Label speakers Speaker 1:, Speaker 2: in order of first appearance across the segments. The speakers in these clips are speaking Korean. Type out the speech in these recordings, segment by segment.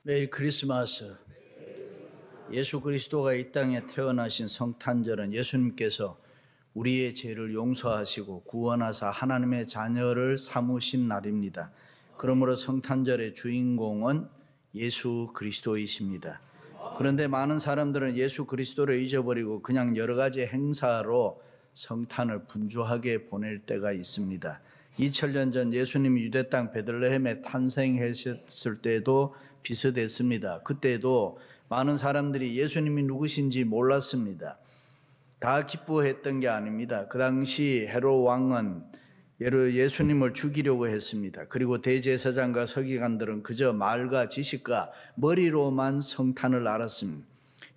Speaker 1: 매일 크리스마스, 예수 그리스도가 이 땅에 태어나신 성탄절은 예수님께서 우리의 죄를 용서하시고 구원하사 하나님의 자녀를 삼으신 날입니다. 그러므로 성탄절의 주인공은 예수 그리스도이십니다. 그런데 많은 사람들은 예수 그리스도를 잊어버리고 그냥 여러 가지 행사로 성탄을 분주하게 보낼 때가 있습니다. 2000년 전 예수님이 유대 땅 베들레헴에 탄생하셨을 때도 비슷했습니다. 그때도 많은 사람들이 예수님이 누구신지 몰랐습니다. 다 기뻐했던 게 아닙니다. 그 당시 헤롯 왕은 예수님을 죽이려고 했습니다. 그리고 대제사장과 서기관들은 그저 말과 지식과 머리로만 성탄을 알았습니다.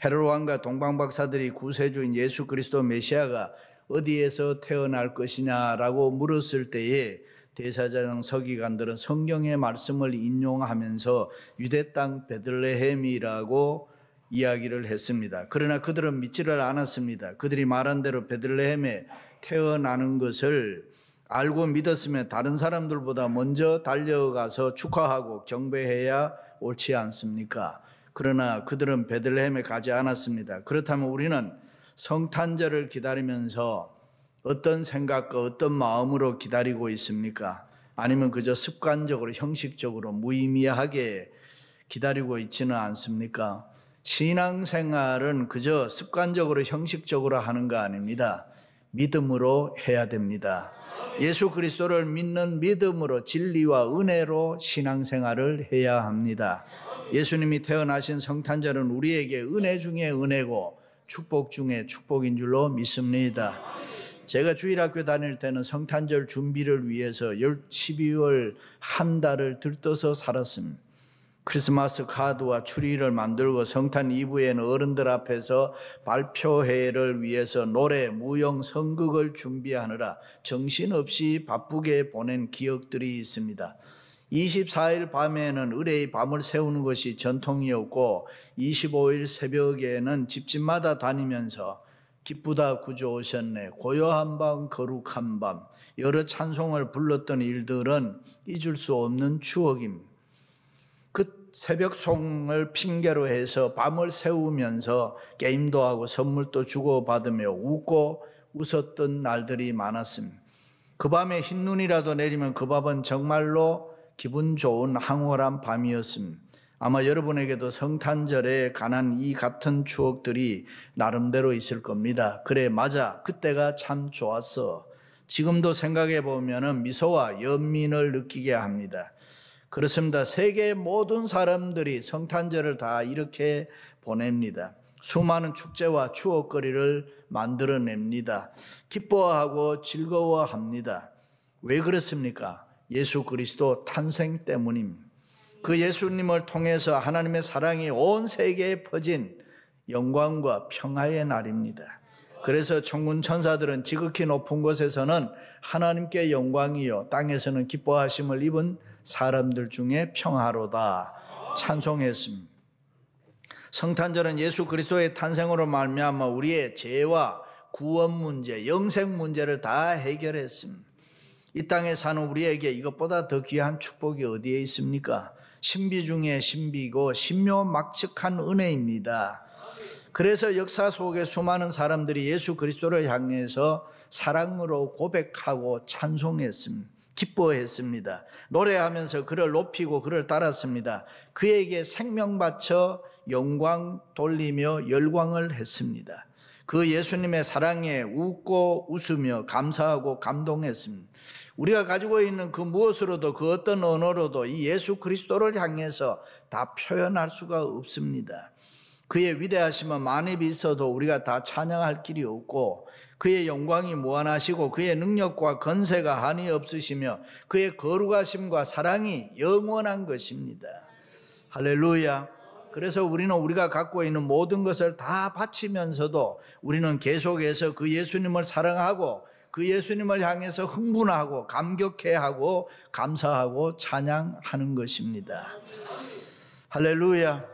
Speaker 1: 헤롯 왕과 동방박사들이 구세주인 예수 그리스도 메시아가 어디에서 태어날 것이냐라고 물었을 때에 대제사장 서기관들은 성경의 말씀을 인용하면서 유대 땅 베들레헴이라고 이야기를 했습니다. 그러나 그들은 믿지를 않았습니다. 그들이 말한 대로 베들레헴에 태어나는 것을 알고 믿었으면 다른 사람들보다 먼저 달려가서 축하하고 경배해야 옳지 않습니까? 그러나 그들은 베들레헴에 가지 않았습니다. 그렇다면 우리는 성탄절을 기다리면서 어떤 생각과 어떤 마음으로 기다리고 있습니까? 아니면 그저 습관적으로 형식적으로 무의미하게 기다리고 있지는 않습니까? 신앙생활은 그저 습관적으로 형식적으로 하는 거 아닙니다. 믿음으로 해야 됩니다. 예수 그리스도를 믿는 믿음으로 진리와 은혜로 신앙생활을 해야 합니다. 예수님이 태어나신 성탄절은 우리에게 은혜 중에 은혜고 축복 중에 축복인 줄로 믿습니다. 제가 주일학교 다닐 때는 성탄절 준비를 위해서 12월 한 달을 들떠서 살았습니다. 크리스마스 카드와 추리를 만들고 성탄 이브에는 어른들 앞에서 발표회를 위해서 노래, 무용, 성극을 준비하느라 정신없이 바쁘게 보낸 기억들이 있습니다. 24일 밤에는 의뢰의 밤을 세우는 것이 전통이었고 25일 새벽에는 집집마다 다니면서 기쁘다 구주 오셨네, 고요한 밤 거룩한 밤, 여러 찬송을 불렀던 일들은 잊을 수 없는 추억입니다. 그 새벽송을 핑계로 해서 밤을 새우면서 게임도 하고 선물도 주고받으며 웃고 웃었던 날들이 많았습니다. 그 밤에 흰눈이라도 내리면 그 밤은 정말로 기분 좋은 황홀한 밤이었습니다. 아마 여러분에게도 성탄절에 관한 이 같은 추억들이 나름대로 있을 겁니다. 그래, 맞아, 그때가 참 좋았어. 지금도 생각해 보면 미소와 연민을 느끼게 합니다. 그렇습니다. 세계의 모든 사람들이 성탄절을 다 이렇게 보냅니다. 수많은 축제와 추억거리를 만들어냅니다. 기뻐하고 즐거워합니다. 왜 그렇습니까? 예수 그리스도 탄생 때문입니다. 그 예수님을 통해서 하나님의 사랑이 온 세계에 퍼진 영광과 평화의 날입니다. 그래서 천군 천사들은 지극히 높은 곳에서는 하나님께 영광이요 땅에서는 기뻐하심을 입은 사람들 중에 평화로다 찬송했습니다. 성탄절은 예수 그리스도의 탄생으로 말미암아 우리의 죄와 구원 문제, 영생 문제를 다 해결했습니다. 이 땅에 사는 우리에게 이것보다 더 귀한 축복이 어디에 있습니까? 신비 중에 신비고 신묘막측한 은혜입니다. 그래서 역사 속에 수많은 사람들이 예수 그리스도를 향해서 사랑으로 고백하고 찬송했습니다. 기뻐했습니다. 노래하면서 그를 높이고 그를 따랐습니다. 그에게 생명 바쳐 영광 돌리며 열광을 했습니다. 그 예수님의 사랑에 웃고 웃으며 감사하고 감동했습니다. 우리가 가지고 있는 그 무엇으로도 그 어떤 언어로도 이 예수 그리스도를 향해서 다 표현할 수가 없습니다. 그의 위대하심은 만입이 있어도 우리가 다 찬양할 길이 없고 그의 영광이 무한하시고 그의 능력과 건세가 한이 없으시며 그의 거룩하심과 사랑이 영원한 것입니다. 할렐루야. 그래서 우리는 우리가 갖고 있는 모든 것을 다 바치면서도 우리는 계속해서 그 예수님을 사랑하고 그 예수님을 향해서 흥분하고 감격해하고 감사하고 찬양하는 것입니다. 할렐루야.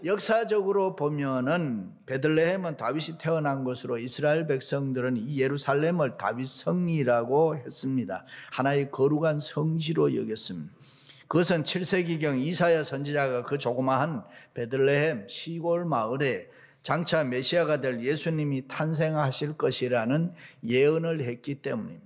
Speaker 1: 역사적으로 보면은 베들레헴은 다윗이 태어난 것으로 이스라엘 백성들은 이 예루살렘을 다윗 성이라고 했습니다. 하나의 거룩한 성지로 여겼습니다. 그것은 7세기경 이사야 선지자가 그 조그마한 베들레헴 시골 마을에 장차 메시아가 될 예수님이 탄생하실 것이라는 예언을 했기 때문입니다.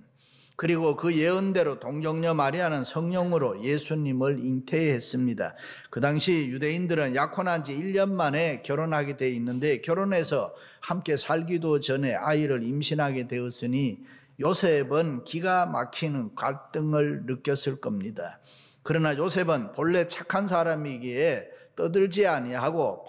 Speaker 1: 그리고 그 예언대로 동정녀 마리아는 성령으로 예수님을 잉태했습니다. 그 당시 유대인들은 약혼한 지 1년 만에 결혼하게 돼 있는데, 결혼해서 함께 살기도 전에 아이를 임신하게 되었으니 요셉은 기가 막히는 갈등을 느꼈을 겁니다. 그러나 요셉은 본래 착한 사람이기에 떠들지 아니하고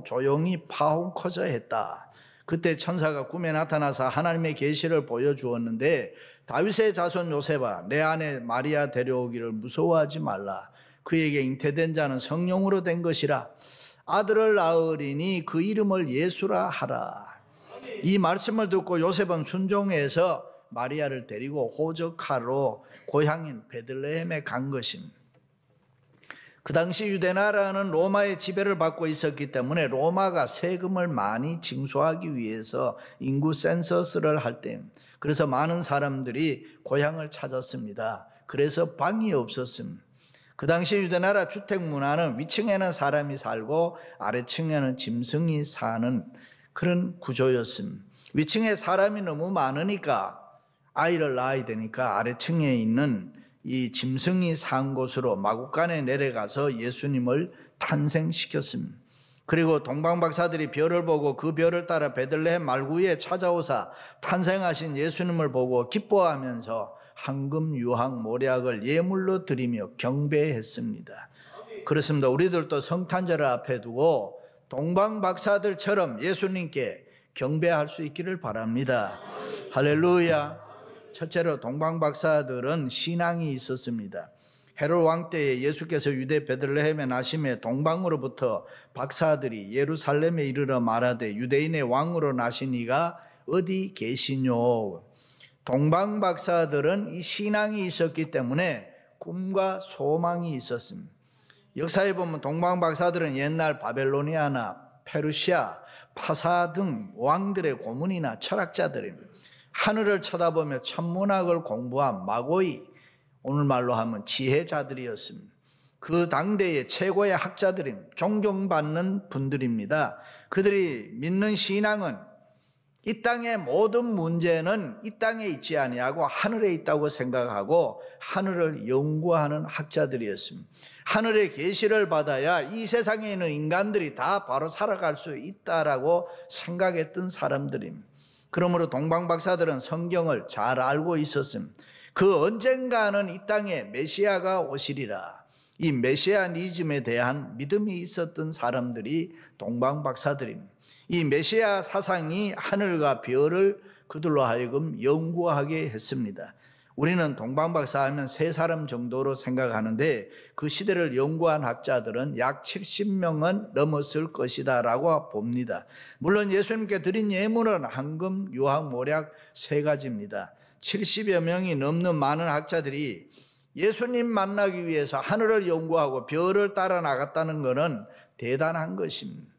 Speaker 1: 조용히 파혼커져 했다. 그때 천사가 꿈에 나타나서 하나님의 계시를 보여주었는데, 다윗의 자손 요셉아, 내 아내 마리아 데려오기를 무서워하지 말라. 그에게 잉태된 자는 성령으로 된 것이라. 아들을 낳으리니 그 이름을 예수라 하라. 이 말씀을 듣고 요셉은 순종해서 마리아를 데리고 호적하러 고향인 베들레헴에 간 것입니다. 그 당시 유대나라는 로마의 지배를 받고 있었기 때문에 로마가 세금을 많이 징수하기 위해서 인구 센서스를 할 때, 그래서 많은 사람들이 고향을 찾았습니다. 그래서 방이 없었습니다. 그 당시 유대나라 주택 문화는 위층에는 사람이 살고 아래층에는 짐승이 사는 그런 구조였습니다. 위층에 사람이 너무 많으니까 아이를 낳아야 되니까 아래층에 있는 이 짐승이 산 곳으로 마구간에 내려가서 예수님을 탄생시켰습니다. 그리고 동방박사들이 별을 보고 그 별을 따라 베들레헴 말구에 찾아오사 탄생하신 예수님을 보고 기뻐하면서 황금, 유황, 모략을 예물로 드리며 경배했습니다. 그렇습니다. 우리들도 성탄절을 앞에 두고 동방박사들처럼 예수님께 경배할 수 있기를 바랍니다. 할렐루야. 첫째로 동방박사들은 신앙이 있었습니다. 헤롯 왕 때에 예수께서 유대 베들레헴에 나심에 동방으로부터 박사들이 예루살렘에 이르러 말하되 유대인의 왕으로 나시니가 어디 계시뇨. 동방박사들은 이 신앙이 있었기 때문에 꿈과 소망이 있었습니다. 역사에 보면 동방박사들은 옛날 바벨로니아나 페르시아, 파사 등 왕들의 고문이나 철학자들입니다. 하늘을 쳐다보며 천문학을 공부한 마고이, 오늘말로 하면 지혜자들이었습니다. 그 당대의 최고의 학자들입니다. 존경받는 분들입니다. 그들이 믿는 신앙은 이 땅의 모든 문제는 이 땅에 있지 아니하고 하늘에 있다고 생각하고 하늘을 연구하는 학자들이었습니다. 하늘의 계시를 받아야 이 세상에 있는 인간들이 다 바로 살아갈 수 있다라고 생각했던 사람들입니다. 그러므로 동방박사들은 성경을 잘 알고 있었습니다. 그 언젠가는 이 땅에 메시아가 오시리라. 이 메시아니즘에 대한 믿음이 있었던 사람들이 동방박사들입니다. 이 메시아 사상이 하늘과 별을 그들로 하여금 연구하게 했습니다. 우리는 동방박사 하면 세 사람 정도로 생각하는데 그 시대를 연구한 학자들은 약 70명은 넘었을 것이다 라고 봅니다. 물론 예수님께 드린 예물은 황금, 유황, 모략 세 가지입니다. 70여 명이 넘는 많은 학자들이 예수님 만나기 위해서 하늘을 연구하고 별을 따라 나갔다는 것은 대단한 것입니다.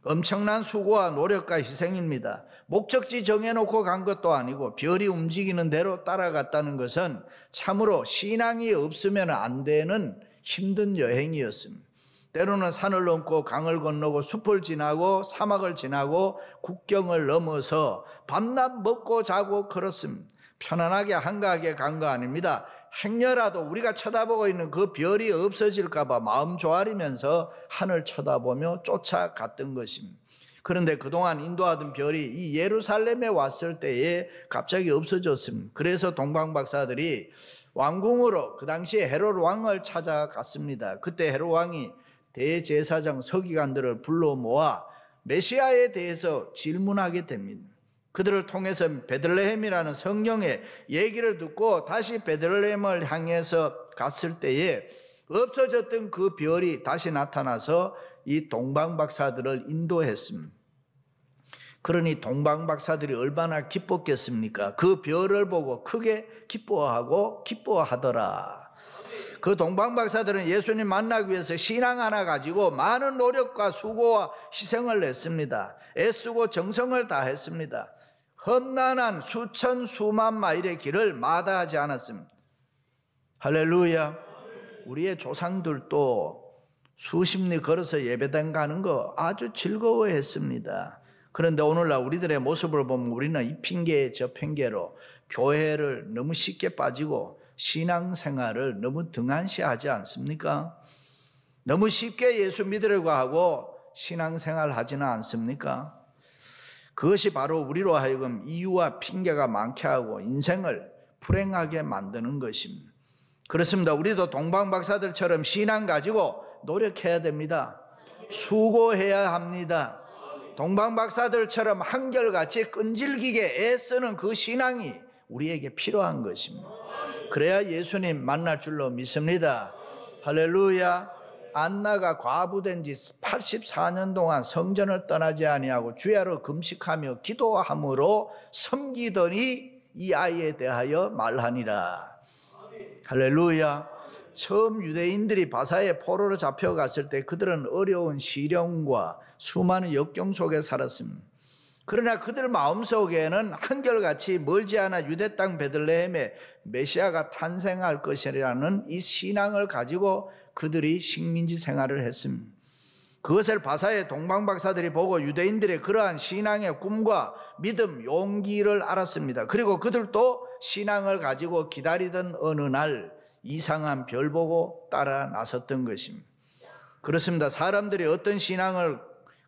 Speaker 1: 엄청난 수고와 노력과 희생입니다. 목적지 정해놓고 간 것도 아니고 별이 움직이는 대로 따라갔다는 것은 참으로 신앙이 없으면 안 되는 힘든 여행이었습니다. 때로는 산을 넘고 강을 건너고 숲을 지나고 사막을 지나고 국경을 넘어서 밤낮 먹고 자고 걸었습니다. 편안하게 한가하게 간 거 아닙니다. 행여라도 우리가 쳐다보고 있는 그 별이 없어질까 봐 마음 조아리면서 하늘 쳐다보며 쫓아갔던 것입니다. 그런데 그동안 인도하던 별이 이 예루살렘에 왔을 때에 갑자기 없어졌습니다. 그래서 동방박사들이 왕궁으로 그 당시에 헤롯 왕을 찾아갔습니다. 그때 헤롯 왕이 대제사장 서기관들을 불러 모아 메시아에 대해서 질문하게 됩니다. 그들을 통해서 베들레헴이라는 성령의 얘기를 듣고 다시 베들레헴을 향해서 갔을 때에 없어졌던 그 별이 다시 나타나서 이 동방박사들을 인도했습니다. 그러니 동방박사들이 얼마나 기뻤겠습니까? 그 별을 보고 크게 기뻐하고 기뻐하더라. 그 동방박사들은 예수님 만나기 위해서 신앙 하나 가지고 많은 노력과 수고와 희생을 했습니다. 애쓰고 정성을 다했습니다. 험난한 수천 수만 마일의 길을 마다하지 않았습니다. 할렐루야. 우리의 조상들도 수십 리 걸어서 예배당 가는 거 아주 즐거워했습니다. 그런데 오늘날 우리들의 모습을 보면 우리는 이 핑계 저 핑계로 교회를 너무 쉽게 빠지고 신앙생활을 너무 등한시하지 않습니까? 너무 쉽게 예수 믿으려고 하고 신앙생활 하지는 않습니까? 그것이 바로 우리로 하여금 이유와 핑계가 많게 하고 인생을 불행하게 만드는 것입니다. 그렇습니다. 우리도 동방박사들처럼 신앙 가지고 노력해야 됩니다. 수고해야 합니다. 동방박사들처럼 한결같이 끈질기게 애쓰는 그 신앙이 우리에게 필요한 것입니다. 그래야 예수님 만날 줄로 믿습니다. 할렐루야. 안나가 과부된 지 84년 동안 성전을 떠나지 아니하고 주야로 금식하며 기도함으로 섬기더니 이 아이에 대하여 말하니라. 할렐루야. 처음 유대인들이 바사의 포로로 잡혀갔을 때 그들은 어려운 시련과 수많은 역경 속에 살았습니다. 그러나 그들 마음속에는 한결같이 멀지 않아 유대 땅 베들레헴에 메시아가 탄생할 것이라는 이 신앙을 가지고 그들이 식민지 생활을 했습니다. 그것을 바사의 동방박사들이 보고 유대인들의 그러한 신앙의 꿈과 믿음, 용기를 알았습니다. 그리고 그들도 신앙을 가지고 기다리던 어느 날 이상한 별 보고 따라 나섰던 것입니다. 그렇습니다. 사람들이 어떤 신앙을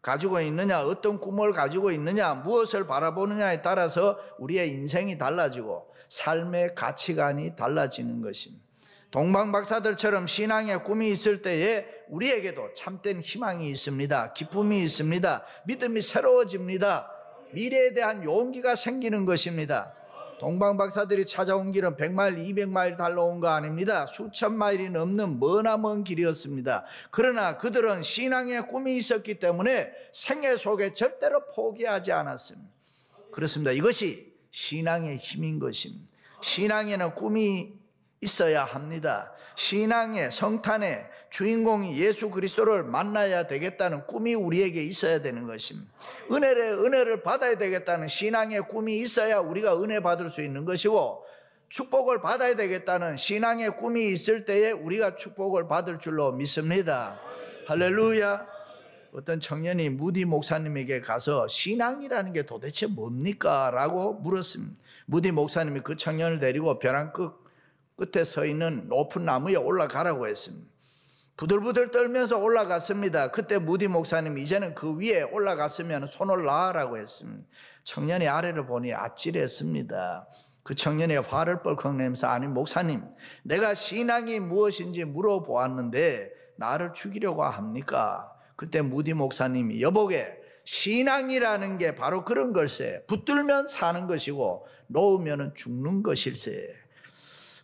Speaker 1: 가지고 있느냐, 어떤 꿈을 가지고 있느냐, 무엇을 바라보느냐에 따라서 우리의 인생이 달라지고 삶의 가치관이 달라지는 것입니다. 동방박사들처럼 신앙의 꿈이 있을 때에 우리에게도 참된 희망이 있습니다. 기쁨이 있습니다. 믿음이 새로워집니다. 미래에 대한 용기가 생기는 것입니다. 동방박사들이 찾아온 길은 100마일, 200마일 달려온 거 아닙니다. 수천 마일이 넘는 머나먼 길이었습니다. 그러나 그들은 신앙의 꿈이 있었기 때문에 생애 속에 절대로 포기하지 않았습니다. 그렇습니다. 이것이 신앙의 힘인 것입니다. 신앙에는 꿈이 있어야 합니다. 신앙의 성탄의 주인공이 예수 그리스도를 만나야 되겠다는 꿈이 우리에게 있어야 되는 것입니다. 은혜를 받아야 되겠다는 신앙의 꿈이 있어야 우리가 은혜 받을 수 있는 것이고, 축복을 받아야 되겠다는 신앙의 꿈이 있을 때에 우리가 축복을 받을 줄로 믿습니다. 할렐루야. 어떤 청년이 무디 목사님에게 가서 신앙이라는 게 도대체 뭡니까? 라고 물었습니다. 무디 목사님이 그 청년을 데리고 벼랑 끝에 서 있는 높은 나무에 올라가라고 했습니다. 부들부들 떨면서 올라갔습니다. 그때 무디 목사님이 이제는 그 위에 올라갔으면 손을 놔라고 했습니다. 청년이 아래를 보니 아찔했습니다. 그 청년이 화를 뻘컥 내면서, 아니 목사님, 내가 신앙이 무엇인지 물어보았는데 나를 죽이려고 합니까? 그때 무디 목사님이 여보게, 신앙이라는 게 바로 그런 걸세. 붙들면 사는 것이고 놓으면 죽는 것일세.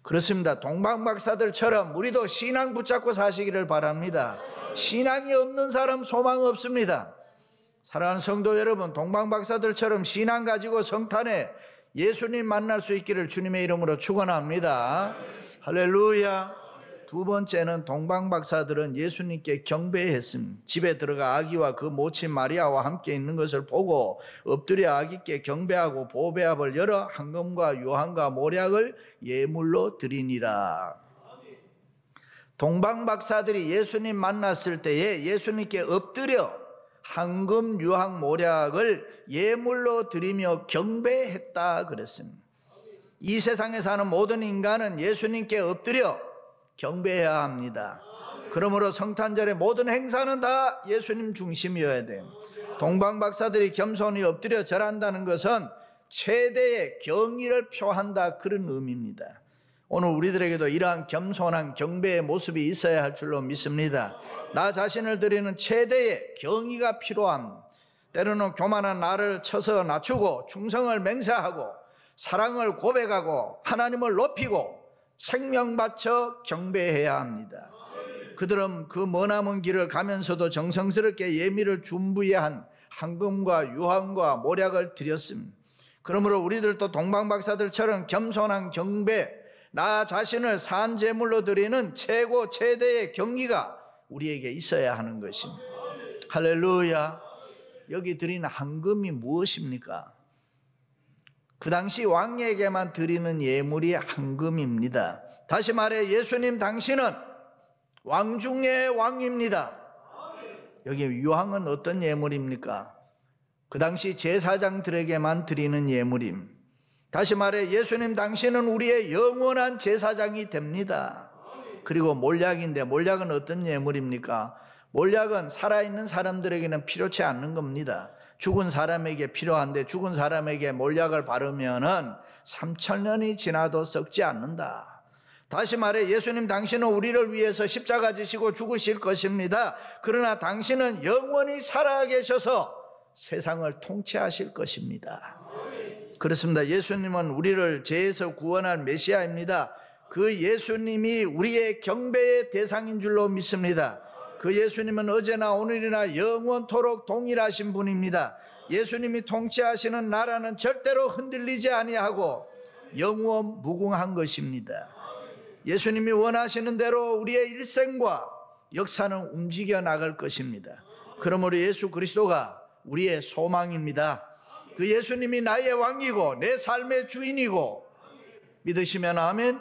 Speaker 1: 그렇습니다. 동방박사들처럼 우리도 신앙 붙잡고 사시기를 바랍니다. 신앙이 없는 사람 소망 없습니다. 사랑하는 성도 여러분, 동방박사들처럼 신앙 가지고 성탄에 예수님 만날 수 있기를 주님의 이름으로 축원합니다. 할렐루야. 두 번째는 동방박사들은 예수님께 경배했습니다. 집에 들어가 아기와 그 모친 마리아와 함께 있는 것을 보고 엎드려 아기께 경배하고 보배압을 열어 황금과 유황과 모략을 예물로 드리니라. 동방박사들이 예수님 만났을 때에 예수님께 엎드려 황금, 유황, 모략을 예물로 드리며 경배했다 그랬습니다. 이 세상에 사는 모든 인간은 예수님께 엎드려 경배해야 합니다. 그러므로 성탄절의 모든 행사는 다 예수님 중심이어야 돼요. 동방박사들이 겸손히 엎드려 절한다는 것은 최대의 경의를 표한다, 그런 의미입니다. 오늘 우리들에게도 이러한 겸손한 경배의 모습이 있어야 할 줄로 믿습니다. 나 자신을 드리는 최대의 경의가 필요합니다. 때로는 교만한 나를 쳐서 낮추고 충성을 맹세하고 사랑을 고백하고 하나님을 높이고 생명 바쳐 경배해야 합니다. 그들은 그 머나먼 길을 가면서도 정성스럽게 예미를 준비한 황금과 유황과 모략을 드렸습니다. 그러므로 우리들도 동방박사들처럼 겸손한 경배, 나 자신을 산 제물로 드리는 최대의 경의가 우리에게 있어야 하는 것입니다. 할렐루야. 여기 드리는 황금이 무엇입니까? 그 당시 왕에게만 드리는 예물이 황금입니다. 다시 말해 예수님 당신은 왕 중의 왕입니다. 여기 유황은 어떤 예물입니까? 그 당시 제사장들에게만 드리는 예물임. 다시 말해 예수님 당신은 우리의 영원한 제사장이 됩니다. 그리고 몰약인데, 몰약은 어떤 예물입니까? 몰약은 살아있는 사람들에게는 필요치 않는 겁니다. 죽은 사람에게 필요한데 죽은 사람에게 몰약을 바르면은 3000년이 지나도 썩지 않는다. 다시 말해 예수님 당신은 우리를 위해서 십자가 지시고 죽으실 것입니다. 그러나 당신은 영원히 살아계셔서 세상을 통치하실 것입니다. 그렇습니다. 예수님은 우리를 죄에서 구원할 메시아입니다. 그 예수님이 우리의 경배의 대상인 줄로 믿습니다. 그 예수님은 어제나 오늘이나 영원토록 동일하신 분입니다. 예수님이 통치하시는 나라는 절대로 흔들리지 아니하고 영원 무궁한 것입니다. 예수님이 원하시는 대로 우리의 일생과 역사는 움직여 나갈 것입니다. 그러므로 예수 그리스도가 우리의 소망입니다. 그 예수님이 나의 왕이고 내 삶의 주인이고 믿으시면 아멘.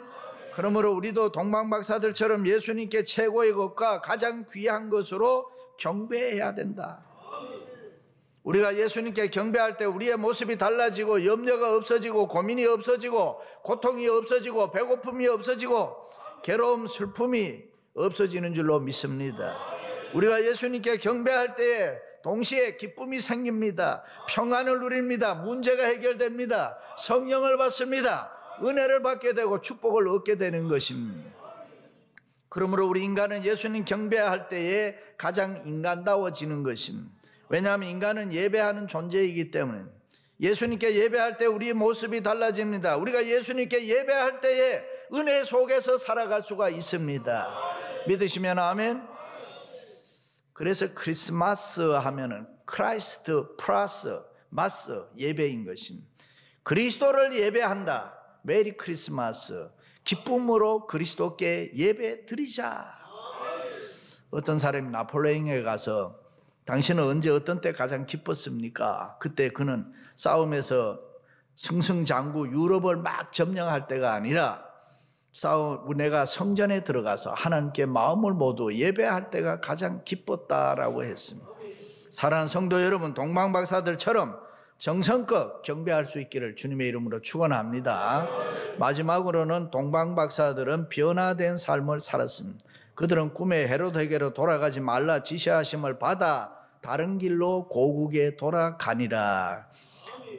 Speaker 1: 그러므로 우리도 동방박사들처럼 예수님께 최고의 것과 가장 귀한 것으로 경배해야 된다. 우리가 예수님께 경배할 때 우리의 모습이 달라지고 염려가 없어지고 고민이 없어지고 고통이 없어지고 배고픔이 없어지고 괴로움 슬픔이 없어지는 줄로 믿습니다. 우리가 예수님께 경배할 때에 동시에 기쁨이 생깁니다. 평안을 누립니다. 문제가 해결됩니다. 성령을 받습니다. 은혜를 받게 되고 축복을 얻게 되는 것입니다. 그러므로 우리 인간은 예수님 경배할 때에 가장 인간다워지는 것입니다. 왜냐하면 인간은 예배하는 존재이기 때문에 예수님께 예배할 때 우리의 모습이 달라집니다. 우리가 예수님께 예배할 때에 은혜 속에서 살아갈 수가 있습니다. 믿으시면 아멘. 그래서 크리스마스 하면은 크라이스트 플러스 마스 예배인 것입니다. 그리스도를 예배한다. 메리 크리스마스. 기쁨으로 그리스도께 예배 드리자. 어떤 사람이 나폴레옹에 가서 당신은 언제 어떤 때 가장 기뻤습니까? 그때 그는 싸움에서 승승장구 유럽을 막 점령할 때가 아니라 내가 성전에 들어가서 하나님께 마음을 모두 예배할 때가 가장 기뻤다라고 했습니다. 사랑하는 성도 여러분, 동방박사들처럼 정성껏 경배할 수 있기를 주님의 이름으로 축원합니다. 마지막으로는 동방박사들은 변화된 삶을 살았습니다. 그들은 꿈에 헤롯에게로 돌아가지 말라 지시하심을 받아 다른 길로 고국에 돌아가니라.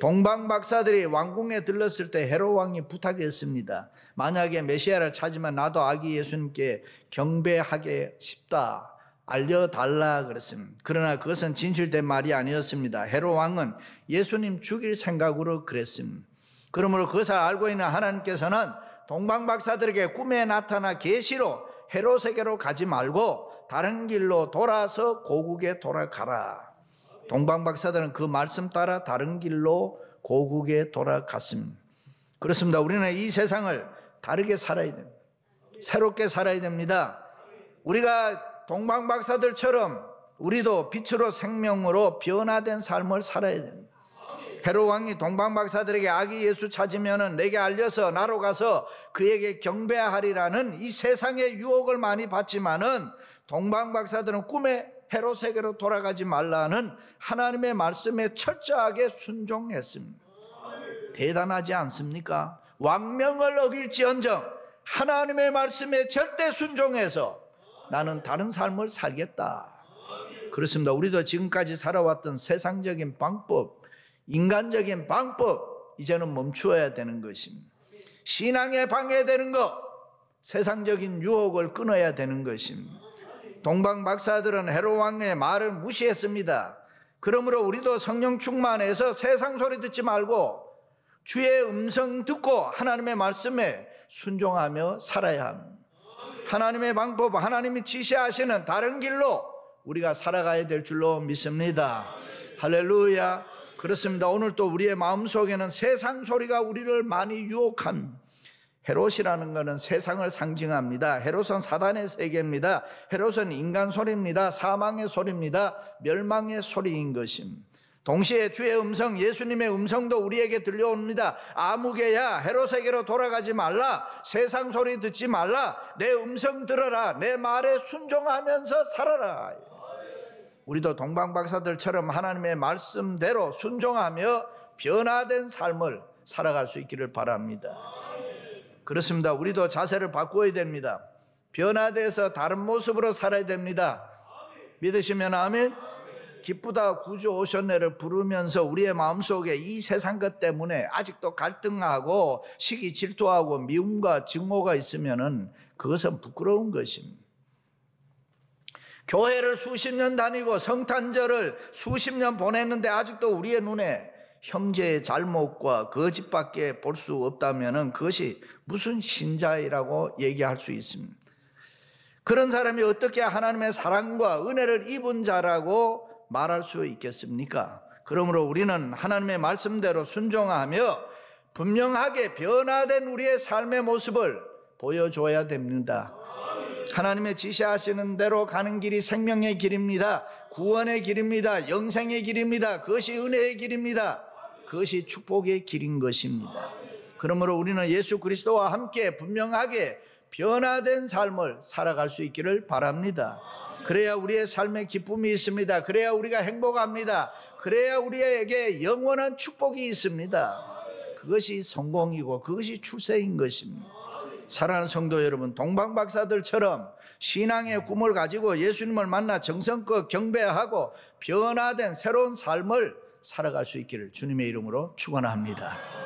Speaker 1: 동방박사들이 왕궁에 들렀을 때 헤롯 왕이 부탁했습니다. 만약에 메시아를 찾으면 나도 아기 예수님께 경배하게 싶다. 알려달라 그랬습니다. 그러나 그것은 진실된 말이 아니었습니다. 헤롯 왕은 예수님 죽일 생각으로 그랬습니다. 그러므로 그것을 알고 있는 하나님께서는 동방박사들에게 꿈에 나타나 계시로 헤롯에게로 가지 말고 다른 길로 돌아서 고국에 돌아가라. 동방박사들은 그 말씀 따라 다른 길로 고국에 돌아갔습니다. 그렇습니다. 우리는 이 세상을 다르게 살아야 됩니다. 새롭게 살아야 됩니다. 우리가 동방박사들처럼 우리도 빛으로 생명으로 변화된 삶을 살아야 됩니다. 헤롯 왕이 동방박사들에게 아기 예수 찾으면 내게 알려서 나로 가서 그에게 경배하리라는 이 세상의 유혹을 많이 받지만은 동방박사들은 꿈에 헤롯에게로 돌아가지 말라는 하나님의 말씀에 철저하게 순종했습니다. 대단하지 않습니까? 왕명을 어길지언정 하나님의 말씀에 절대 순종해서 나는 다른 삶을 살겠다. 그렇습니다. 우리도 지금까지 살아왔던 세상적인 방법, 인간적인 방법 이제는 멈추어야 되는 것입니다. 신앙에 방해되는 것, 세상적인 유혹을 끊어야 되는 것입니다. 동방박사들은 헤롯 왕의 말을 무시했습니다. 그러므로 우리도 성령 충만해서 세상 소리 듣지 말고 주의 음성 듣고 하나님의 말씀에 순종하며 살아야 합니다. 하나님의 방법, 하나님이 지시하시는 다른 길로 우리가 살아가야 될 줄로 믿습니다. 할렐루야. 그렇습니다. 오늘 또 우리의 마음속에는 세상 소리가 우리를 많이 유혹합니다. 헤롯이라는 것은 세상을 상징합니다. 헤롯은 사단의 세계입니다. 헤롯은 인간 소리입니다. 사망의 소리입니다. 멸망의 소리인 것입니다. 동시에 주의 음성, 예수님의 음성도 우리에게 들려옵니다. 아무개야 헤롯에게로 돌아가지 말라. 세상 소리 듣지 말라. 내 음성 들어라. 내 말에 순종하면서 살아라. 우리도 동방박사들처럼 하나님의 말씀대로 순종하며 변화된 삶을 살아갈 수 있기를 바랍니다. 그렇습니다. 우리도 자세를 바꾸어야 됩니다. 변화돼서 다른 모습으로 살아야 됩니다. 믿으시면 아멘. 기쁘다 구주 오셨네를 부르면서 우리의 마음속에 이 세상 것 때문에 아직도 갈등하고 시기 질투하고 미움과 증오가 있으면은 그것은 부끄러운 것입니다. 교회를 수십 년 다니고 성탄절을 수십 년 보냈는데 아직도 우리의 눈에 형제의 잘못과 거짓밖에 볼 수 없다면은 그것이 무슨 신자이라고 얘기할 수 있습니다. 그런 사람이 어떻게 하나님의 사랑과 은혜를 입은 자라고 말할 수 있겠습니까? 그러므로 우리는 하나님의 말씀대로 순종하며 분명하게 변화된 우리의 삶의 모습을 보여줘야 됩니다. 하나님의 지시하시는 대로 가는 길이 생명의 길입니다. 구원의 길입니다. 영생의 길입니다. 그것이 은혜의 길입니다. 그것이 축복의 길인 것입니다. 그러므로 우리는 예수 그리스도와 함께 분명하게 변화된 삶을 살아갈 수 있기를 바랍니다. 그래야 우리의 삶에 기쁨이 있습니다. 그래야 우리가 행복합니다. 그래야 우리에게 영원한 축복이 있습니다. 그것이 성공이고 그것이 출세인 것입니다. 사랑하는 성도 여러분, 동방박사들처럼 신앙의 꿈을 가지고 예수님을 만나 정성껏 경배하고 변화된 새로운 삶을 살아갈 수 있기를 주님의 이름으로 축원합니다.